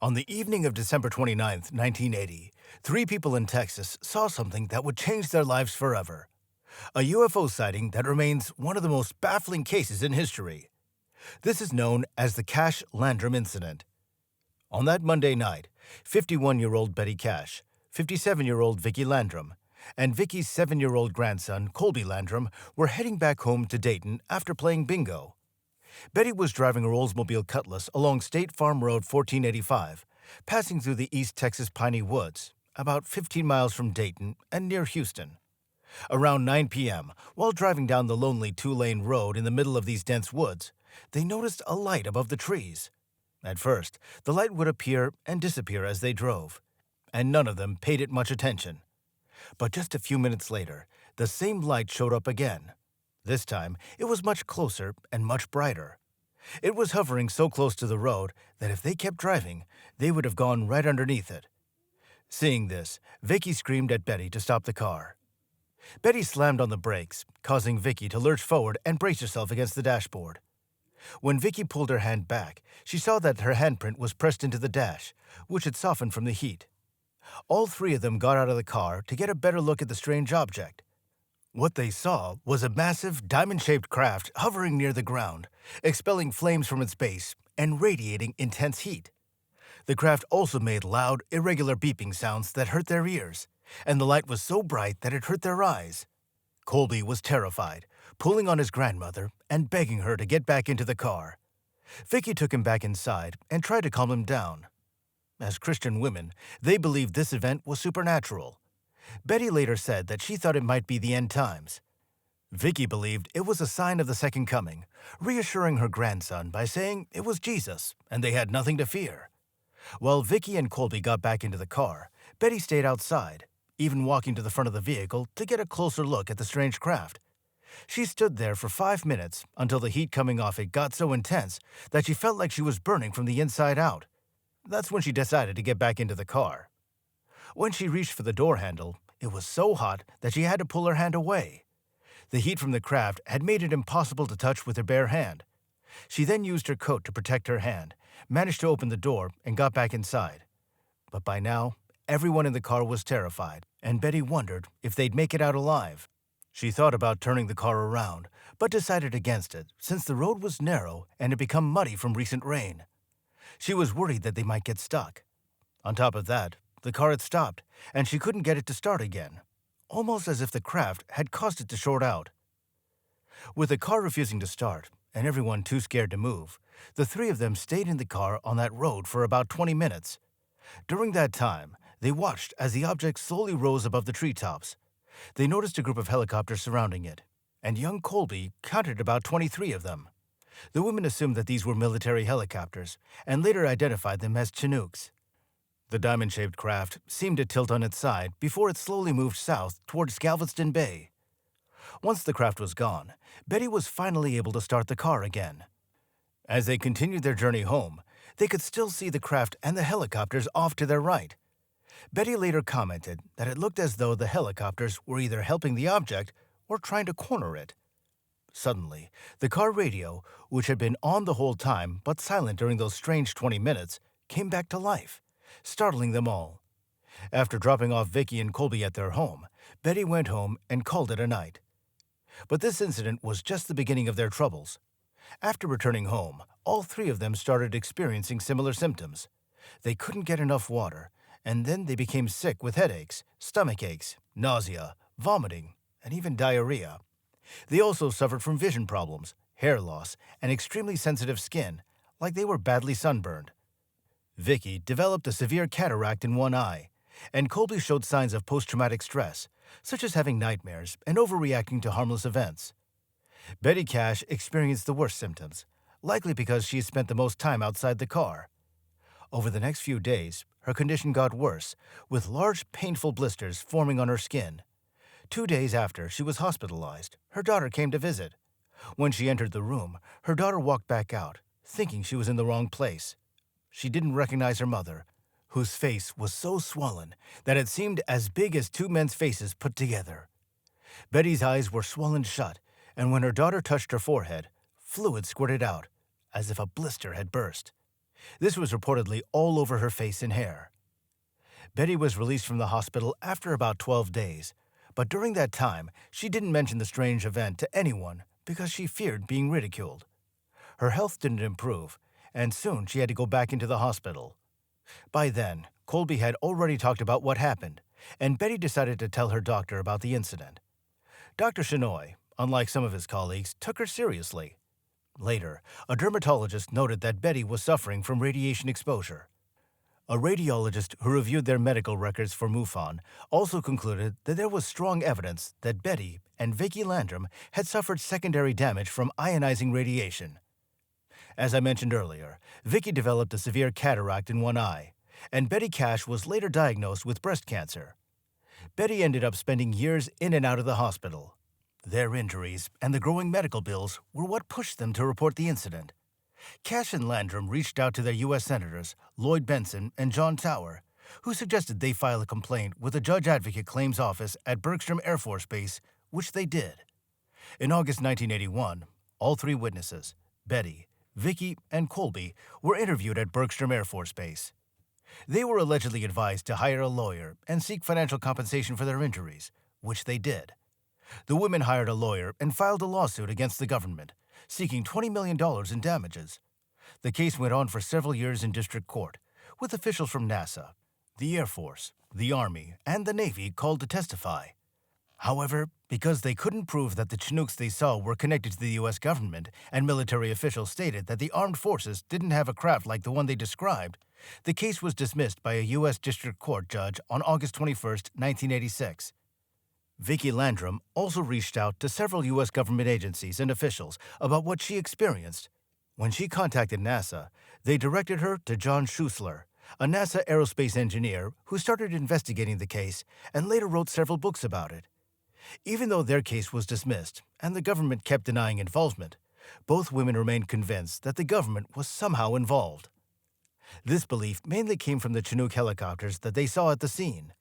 On the evening of December 29th, 1980, three people in Texas saw something that would change their lives forever. A UFO sighting that remains one of the most baffling cases in history. This is known as the Cash-Landrum incident. On that Monday night, 51-year-old Betty Cash, 57-year-old Vicki Landrum, and Vicki's 7-year-old grandson, Colby Landrum, were heading back home to Dayton after playing bingo. Betty was driving her Oldsmobile Cutlass along State Farm Road 1485, passing through the East Texas piney woods, about 15 miles from Dayton and near Houston. Around 9 p.m., while driving down the lonely two-lane road in the middle of these dense woods, they noticed a light above the trees. At first, the light would appear and disappear as they drove, and none of them paid it much attention. But just a few minutes later, the same light showed up again. This time, it was much closer and much brighter. It was hovering so close to the road that if they kept driving, they would have gone right underneath it. Seeing this, Vicki screamed at Betty to stop the car. Betty slammed on the brakes, causing Vicki to lurch forward and brace herself against the dashboard. When Vicki pulled her hand back, she saw that her handprint was pressed into the dash, which had softened from the heat. All three of them got out of the car to get a better look at the strange object. What they saw was a massive, diamond-shaped craft hovering near the ground, expelling flames from its base and radiating intense heat. The craft also made loud, irregular beeping sounds that hurt their ears, and the light was so bright that it hurt their eyes. Colby was terrified, pulling on his grandmother and begging her to get back into the car. Vicki took him back inside and tried to calm him down. As Christian women, they believed this event was supernatural. Betty later said that she thought it might be the end times. Vicki believed it was a sign of the second coming, reassuring her grandson by saying it was Jesus and they had nothing to fear. While Vicki and Colby got back into the car, Betty stayed outside, even walking to the front of the vehicle to get a closer look at the strange craft. She stood there for 5 minutes until the heat coming off it got so intense that she felt like she was burning from the inside out. That's when she decided to get back into the car. When she reached for the door handle, it was so hot that she had to pull her hand away. The heat from the craft had made it impossible to touch with her bare hand. She then used her coat to protect her hand, managed to open the door, and got back inside. But by now, everyone in the car was terrified, and Betty wondered if they'd make it out alive. She thought about turning the car around, but decided against it since the road was narrow and had become muddy from recent rain. She was worried that they might get stuck. On top of that, the car had stopped, and she couldn't get it to start again, almost as if the craft had caused it to short out. With the car refusing to start, and everyone too scared to move, the three of them stayed in the car on that road for about 20 minutes. During that time, they watched as the object slowly rose above the treetops. They noticed a group of helicopters surrounding it, and young Colby counted about 23 of them. The women assumed that these were military helicopters, and later identified them as Chinooks. The diamond-shaped craft seemed to tilt on its side before it slowly moved south towards Galveston Bay. Once the craft was gone, Betty was finally able to start the car again. As they continued their journey home, they could still see the craft and the helicopters off to their right. Betty later commented that it looked as though the helicopters were either helping the object or trying to corner it. Suddenly, the car radio, which had been on the whole time but silent during those strange 20 minutes, came back to life, startling them all. After dropping off Vicki and Colby at their home, Betty went home and called it a night. But this incident was just the beginning of their troubles. After returning home, all three of them started experiencing similar symptoms. They couldn't get enough water, and then they became sick with headaches, stomach aches, nausea, vomiting, and even diarrhea. They also suffered from vision problems, hair loss, and extremely sensitive skin, like they were badly sunburned. Vicki developed a severe cataract in one eye, and Colby showed signs of post-traumatic stress, such as having nightmares and overreacting to harmless events. Betty Cash experienced the worst symptoms, likely because she spent the most time outside the car. Over the next few days, her condition got worse, with large, painful blisters forming on her skin. 2 days after she was hospitalized, her daughter came to visit. When she entered the room, her daughter walked back out, thinking she was in the wrong place. She didn't recognize her mother, whose face was so swollen that it seemed as big as two men's faces put together. Betty's eyes were swollen shut, and when her daughter touched her forehead, fluid squirted out, as if a blister had burst. This was reportedly all over her face and hair. Betty was released from the hospital after about 12 days, but during that time, she didn't mention the strange event to anyone because she feared being ridiculed. Her health didn't improve, and soon she had to go back into the hospital. By then, Colby had already talked about what happened, and Betty decided to tell her doctor about the incident. Dr. Shinoy, unlike some of his colleagues, took her seriously. Later, a dermatologist noted that Betty was suffering from radiation exposure. A radiologist who reviewed their medical records for MUFON also concluded that there was strong evidence that Betty and Vicky Landrum had suffered secondary damage from ionizing radiation. As I mentioned earlier, Vicky developed a severe cataract in one eye, and Betty Cash was later diagnosed with breast cancer. Betty ended up spending years in and out of the hospital. Their injuries and the growing medical bills were what pushed them to report the incident. Cash and Landrum reached out to their U.S. Senators, Lloyd Benson and John Tower, who suggested they file a complaint with the Judge Advocate Claims Office at Bergstrom Air Force Base, which they did. In August 1981, all three witnesses, Betty, Vicky, and Colby, were interviewed at Bergstrom Air Force Base. They were allegedly advised to hire a lawyer and seek financial compensation for their injuries, which they did. The women hired a lawyer and filed a lawsuit against the government, seeking $20 million in damages. The case went on for several years in district court, with officials from NASA, the Air Force, the Army, and the Navy called to testify. However, because they couldn't prove that the Chinooks they saw were connected to the U.S. government, and military officials stated that the armed forces didn't have a craft like the one they described, the case was dismissed by a U.S. District Court judge on August 21, 1986. Vicky Landrum also reached out to several U.S. government agencies and officials about what she experienced. When she contacted NASA, they directed her to John Schuessler, a NASA aerospace engineer who started investigating the case and later wrote several books about it. Even though their case was dismissed and the government kept denying involvement, both women remained convinced that the government was somehow involved. This belief mainly came from the Chinook helicopters that they saw at the scene.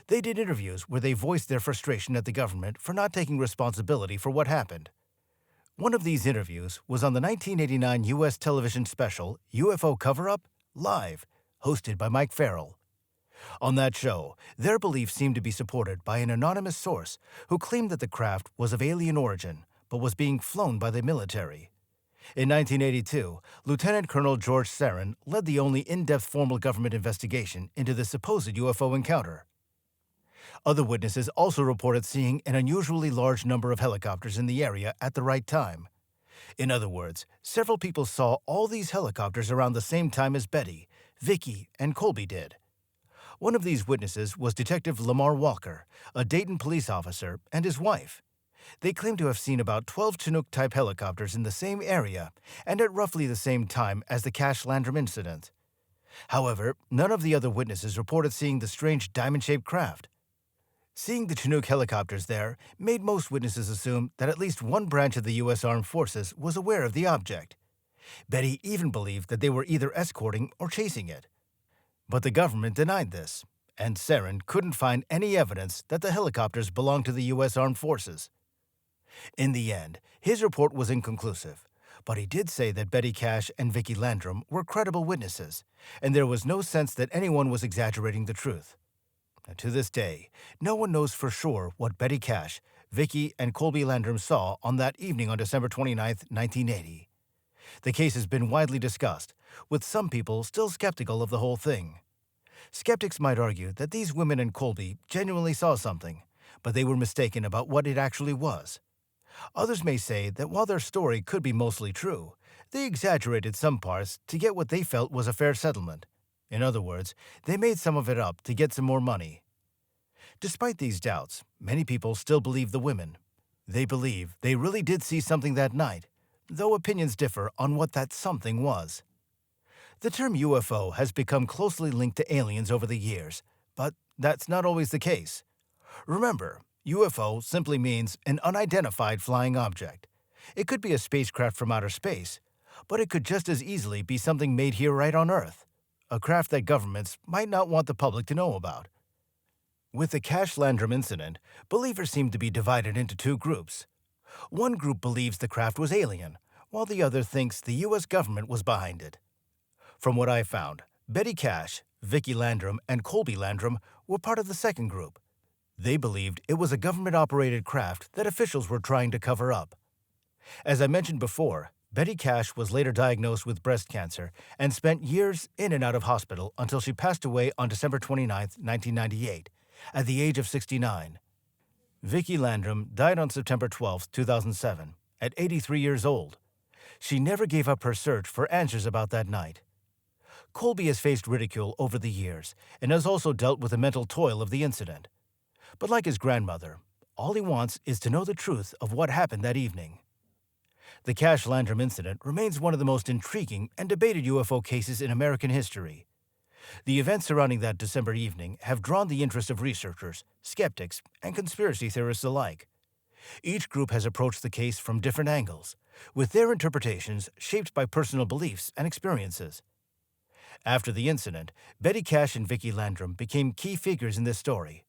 They did interviews where they voiced their frustration at the government for not taking responsibility for what happened. One of these interviews was on the 1989 U.S. television special UFO Cover-Up Live, hosted by Mike Farrell. On that show, their belief seemed to be supported by an anonymous source who claimed that the craft was of alien origin but was being flown by the military. In 1982, Lieutenant Colonel George Sarin led the only in-depth formal government investigation into the supposed UFO encounter. Other witnesses also reported seeing an unusually large number of helicopters in the area at the right time. In other words, several people saw all these helicopters around the same time as Betty, Vicky, and Colby did. One of these witnesses was Detective Lamar Walker, a Dayton police officer, and his wife. They claimed to have seen about 12 Chinook-type helicopters in the same area and at roughly the same time as the Cash-Landrum incident. However, none of the other witnesses reported seeing the strange diamond-shaped craft. Seeing the Chinook helicopters there made most witnesses assume that at least one branch of the U.S. Armed Forces was aware of the object. Betty even believed that they were either escorting or chasing it. But the government denied this, and Sarin couldn't find any evidence that the helicopters belonged to the U.S. Armed Forces. In the end, his report was inconclusive, but he did say that Betty Cash and Vicky Landrum were credible witnesses, and there was no sense that anyone was exaggerating the truth. To this day, no one knows for sure what Betty Cash, Vicky, and Colby Landrum saw on that evening on December 29, 1980. The case has been widely discussed, with some people still skeptical of the whole thing. Skeptics might argue that these women and Colby genuinely saw something, but they were mistaken about what it actually was. Others may say that while their story could be mostly true, they exaggerated some parts to get what they felt was a fair settlement. In other words, they made some of it up to get some more money. Despite these doubts, many people still believe the women. They believe they really did see something that night, though opinions differ on what that something was. The term UFO has become closely linked to aliens over the years, but that's not always the case. Remember, UFO simply means an unidentified flying object. It could be a spacecraft from outer space, but it could just as easily be something made here right on Earth, a craft that governments might not want the public to know about. With the Cash-Landrum incident, believers seem to be divided into two groups. One group believes the craft was alien, while the other thinks the U.S. government was behind it. From what I found, Betty Cash, Vicky Landrum, and Colby Landrum were part of the second group. They believed it was a government-operated craft that officials were trying to cover up. As I mentioned before, Betty Cash was later diagnosed with breast cancer and spent years in and out of hospital until she passed away on December 29, 1998, at the age of 69. Vicky Landrum died on September 12, 2007, at 83 years old. She never gave up her search for answers about that night. Colby has faced ridicule over the years and has also dealt with the mental toil of the incident. But like his grandmother, all he wants is to know the truth of what happened that evening. The Cash-Landrum incident remains one of the most intriguing and debated UFO cases in American history. The events surrounding that December evening have drawn the interest of researchers, skeptics, and conspiracy theorists alike. Each group has approached the case from different angles, with their interpretations shaped by personal beliefs and experiences. After the incident, Betty Cash and Vicky Landrum became key figures in this story.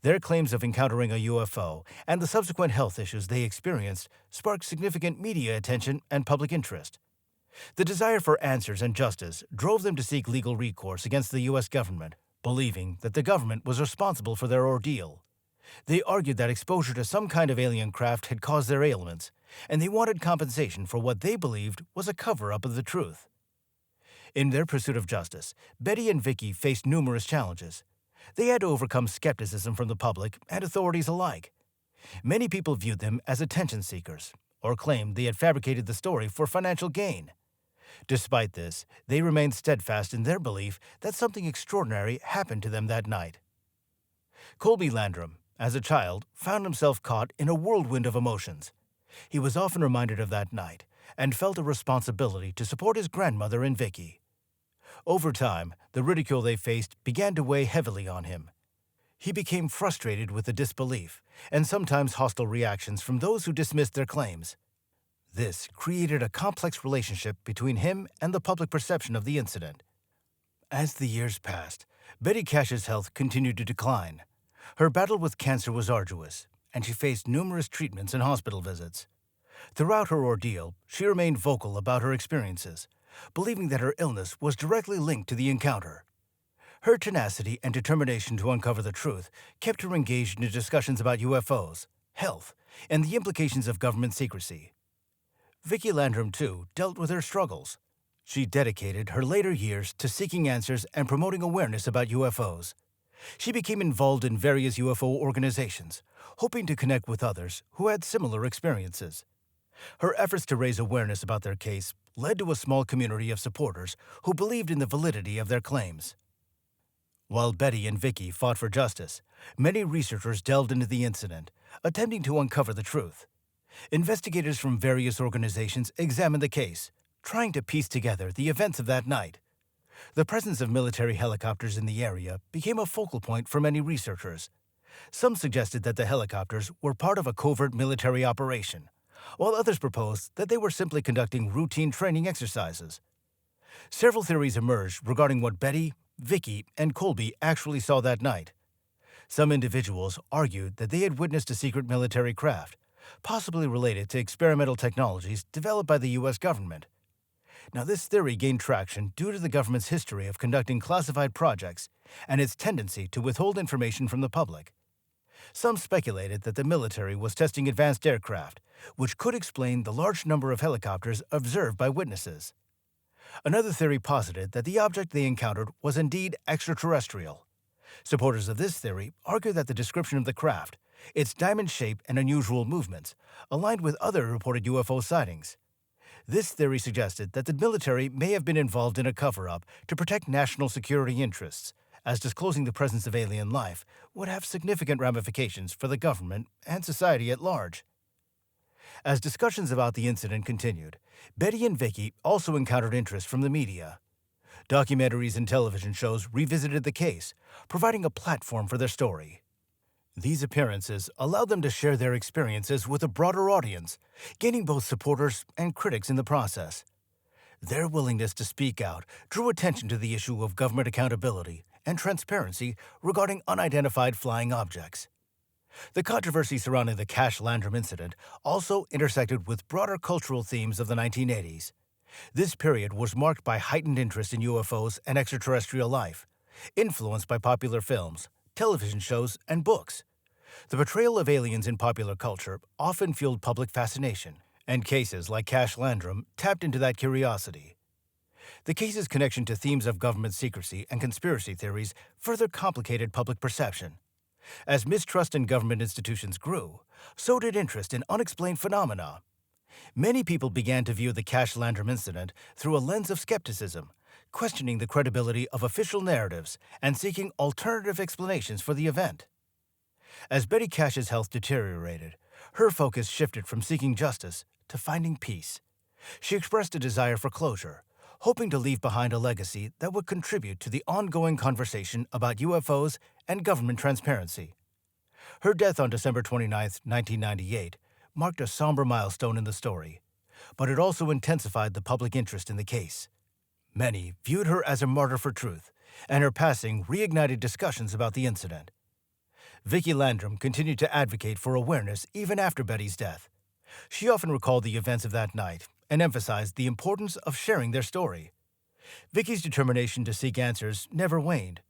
Their claims of encountering a UFO and the subsequent health issues they experienced sparked significant media attention and public interest. The desire for answers and justice drove them to seek legal recourse against the U.S. government, believing that the government was responsible for their ordeal. They argued that exposure to some kind of alien craft had caused their ailments, and they wanted compensation for what they believed was a cover-up of the truth. In their pursuit of justice, Betty and Vicky faced numerous challenges. They had to overcome skepticism from the public and authorities alike. Many people viewed them as attention seekers, or claimed they had fabricated the story for financial gain. Despite this, they remained steadfast in their belief that something extraordinary happened to them that night. Colby Landrum, as a child, found himself caught in a whirlwind of emotions. He was often reminded of that night and felt a responsibility to support his grandmother and Vicky. Over time, the ridicule they faced began to weigh heavily on him. He became frustrated with the disbelief and sometimes hostile reactions from those who dismissed their claims. This created a complex relationship between him and the public perception of the incident. As the years passed, Betty Cash's health continued to decline. Her battle with cancer was arduous, and she faced numerous treatments and hospital visits. Throughout her ordeal, she remained vocal about her experiences, believing that her illness was directly linked to the encounter. Her tenacity and determination to uncover the truth kept her engaged in discussions about UFOs, health, and the implications of government secrecy. Vicky Landrum, too, dealt with her struggles. She dedicated her later years to seeking answers and promoting awareness about UFOs. She became involved in various UFO organizations, hoping to connect with others who had similar experiences. Her efforts to raise awareness about their case led to a small community of supporters who believed in the validity of their claims. While Betty and Vicky fought for justice, many researchers delved into the incident, attempting to uncover the truth. Investigators from various organizations examined the case, trying to piece together the events of that night. The presence of military helicopters in the area became a focal point for many researchers. Some suggested that the helicopters were part of a covert military operation, while others proposed that they were simply conducting routine training exercises. Several theories emerged regarding what Betty, Vicky, and Colby actually saw that night. Some individuals argued that they had witnessed a secret military craft, possibly related to experimental technologies developed by the U.S. government. Now, this theory gained traction due to the government's history of conducting classified projects and its tendency to withhold information from the public. Some speculated that the military was testing advanced aircraft, which could explain the large number of helicopters observed by witnesses. Another theory posited that the object they encountered was indeed extraterrestrial. Supporters of this theory argue that the description of the craft, its diamond shape and unusual movements, aligned with other reported UFO sightings. This theory suggested that the military may have been involved in a cover-up to protect national security interests, as disclosing the presence of alien life would have significant ramifications for the government and society at large. As discussions about the incident continued, Betty and Vicky also encountered interest from the media. Documentaries and television shows revisited the case, providing a platform for their story. These appearances allowed them to share their experiences with a broader audience, gaining both supporters and critics in the process. Their willingness to speak out drew attention to the issue of government accountability and transparency regarding unidentified flying objects. The controversy surrounding the Cash-Landrum incident also intersected with broader cultural themes of the 1980s. This period was marked by heightened interest in UFOs and extraterrestrial life, influenced by popular films, television shows, and books. The portrayal of aliens in popular culture often fueled public fascination, and cases like Cash-Landrum tapped into that curiosity. The case's connection to themes of government secrecy and conspiracy theories further complicated public perception. As mistrust in government institutions grew, so did interest in unexplained phenomena. Many people began to view the Cash-Landrum incident through a lens of skepticism, questioning the credibility of official narratives and seeking alternative explanations for the event. As Betty Cash's health deteriorated, her focus shifted from seeking justice to finding peace. She expressed a desire for closure, hoping to leave behind a legacy that would contribute to the ongoing conversation about UFOs and government transparency. Her death on December 29, 1998, marked a somber milestone in the story, but it also intensified the public interest in the case. Many viewed her as a martyr for truth, and her passing reignited discussions about the incident. Vicki Landrum continued to advocate for awareness even after Betty's death. She often recalled the events of that night and emphasized the importance of sharing their story. Vicki's determination to seek answers never waned.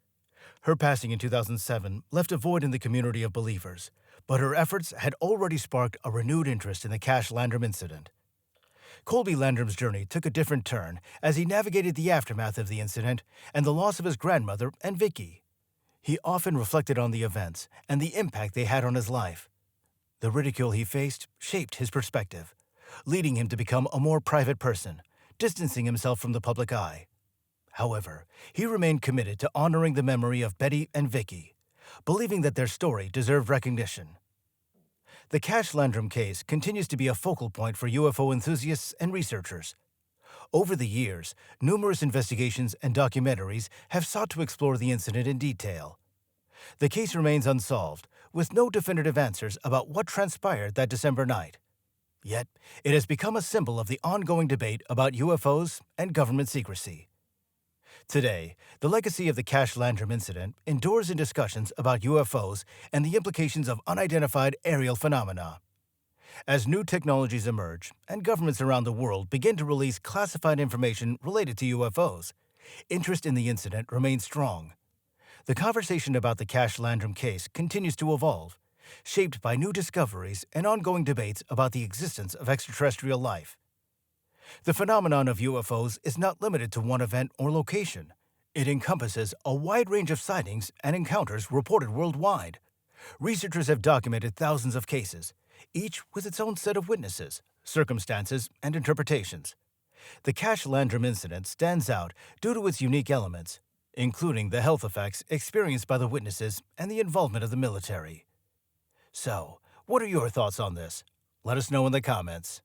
Her passing in 2007 left a void in the community of believers, but her efforts had already sparked a renewed interest in the Cash-Landrum incident. Colby Landrum's journey took a different turn as he navigated the aftermath of the incident and the loss of his grandmother and Vicki. He often reflected on the events and the impact they had on his life. The ridicule he faced shaped his perspective, leading him to become a more private person, distancing himself from the public eye. However, he remained committed to honoring the memory of Betty and Vicki, believing that their story deserved recognition. The Cash-Landrum case continues to be a focal point for UFO enthusiasts and researchers. Over the years, numerous investigations and documentaries have sought to explore the incident in detail. The case remains unsolved, with no definitive answers about what transpired that December night. Yet, it has become a symbol of the ongoing debate about UFOs and government secrecy. Today, the legacy of the Cash-Landrum incident endures in discussions about UFOs and the implications of unidentified aerial phenomena. As new technologies emerge and governments around the world begin to release classified information related to UFOs, interest in the incident remains strong. The conversation about the Cash-Landrum case continues to evolve, shaped by new discoveries and ongoing debates about the existence of extraterrestrial life. The phenomenon of UFOs is not limited to one event or location. It encompasses a wide range of sightings and encounters reported worldwide. Researchers have documented thousands of cases, each with its own set of witnesses, circumstances, and interpretations. The Cash-Landrum incident stands out due to its unique elements, including the health effects experienced by the witnesses and the involvement of the military. So, what are your thoughts on this? Let us know in the comments.